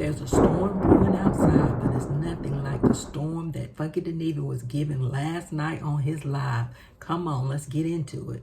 There's a storm brewing outside, but it's nothing like the storm that Funky Dineva was giving last night on his live. Come on, let's get into it.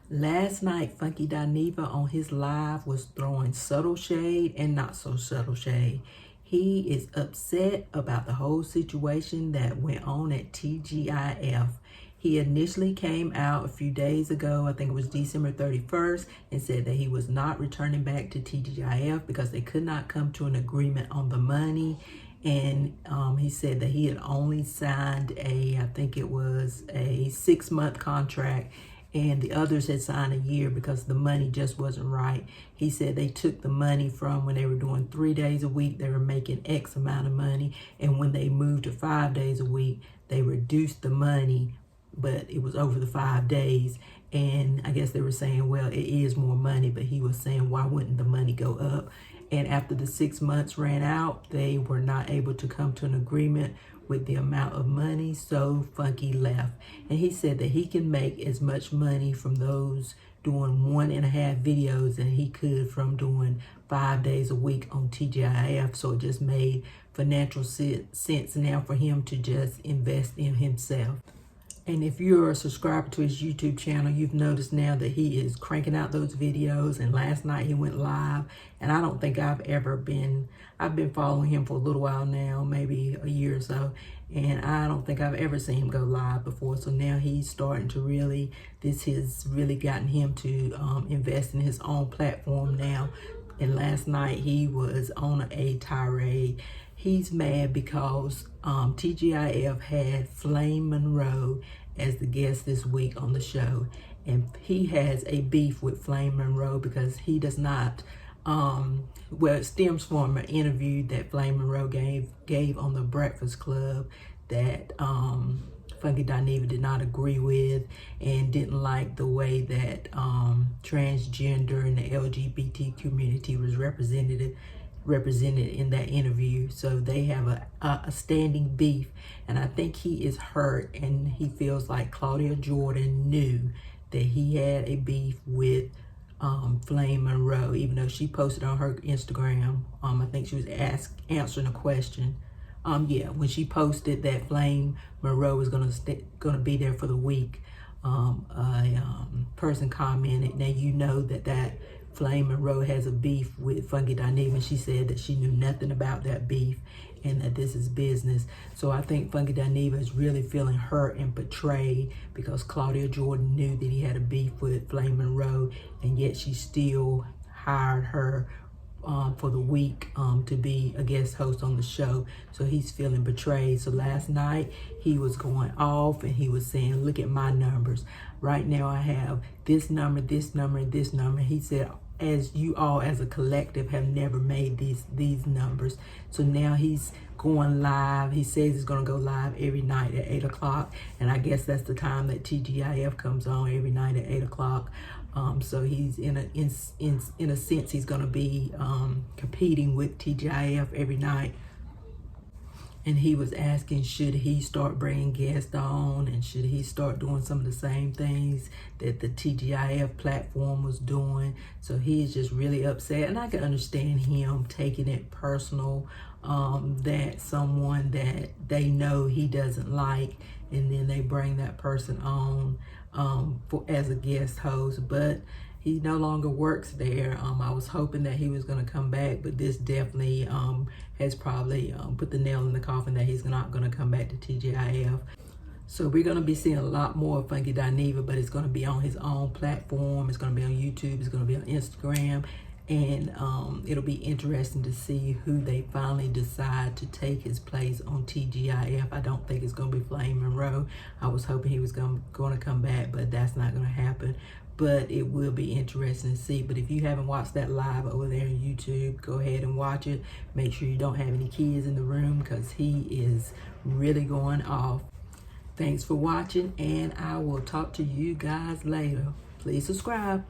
Last night, Funky Dineva on his live was throwing subtle shade and not so subtle shade. He is upset about the whole situation that went on at TGIF. He initially came out a few days ago, I think it was December 31st, and said that he was not returning back to TGIF because they could not come to an agreement on the money. And he said that he had only signed I think it was a 6-month contract, and the others had signed a year because the money just wasn't right. He said they took the money from when they were doing 3 days a week, they were making X amount of money. And when they moved to 5 days a week, they reduced the money, but it was over the 5 days. And I guess they were saying, well, it is more money, but he was saying, why wouldn't the money go up? And after the 6 months ran out, they were not able to come to an agreement with the amount of money, so Funky left. And he said that he can make as much money from those doing 1.5 videos than he could from doing 5 days a week on TGIF. So it just made financial sense now for him to just invest in himself. And if you're a subscriber to his YouTube channel, you've noticed now that he is cranking out those videos. And last night he went live. And I don't think I've been following him for a little while now, maybe a year or so. And I don't think I've ever seen him go live before. So now he's starting to this has really gotten him to invest in his own platform now. And last night he was on a tirade. He's mad because TGIF had Flame Monroe as the guest this week on the show. And he has a beef with Flame Monroe because he does not, well, it stems from an interview that Flame Monroe gave on the Breakfast Club that Funky Dineva did not agree with and didn't like the way that transgender and the LGBT community was represented in that interview. So they have a standing beef, and I think he is hurt, and he feels like Claudia Jordan knew that he had a beef with Flame Monroe, even though she posted on her Instagram. I think she was answering a question. When she posted that Flame Monroe was gonna be there for the week, a person commented, now you know that Flame Monroe has a beef with Funky Dineva, and she said that she knew nothing about that beef and that this is business. So I think Funky Dineva is really feeling hurt and betrayed because Claudia Jordan knew that he had a beef with Flame Monroe, and yet she still hired her for the week to be a guest host on the show. So he's feeling betrayed. So last night he was going off and he was saying, look at my numbers. Right now I have this number, this number, and this number. He said, as you all as a collective have never made these numbers. So now he's going live. He says he's going to go live every night at 8 o'clock. And I guess that's the time that TGIF comes on, every night at 8 o'clock. So he's in a sense, he's going to be competing with TGIF every night. And he was asking, should he start bringing guests on, and should he start doing some of the same things that the TGIF platform was doing? So he's just really upset, and I can understand him taking it personal, that someone that they know he doesn't like, and then they bring that person on as a guest host. But he no longer works there. I was hoping that he was going to come back, but this definitely has probably put the nail in the coffin that he's not going to come back to TGIF. So we're going to be seeing a lot more of Funky Dineva, but it's going to be on his own platform. It's going to be on YouTube. It's going to be on Instagram. And it'll be interesting to see who they finally decide to take his place on TGIF. I don't think it's going to be Flame Monroe. I was hoping he was going to come back, but that's not going to happen. But it will be interesting to see. But if you haven't watched that live over there on YouTube, go ahead and watch it. Make sure you don't have any kids in the room because he is really going off. Thanks for watching, and I will talk to you guys later. Please subscribe.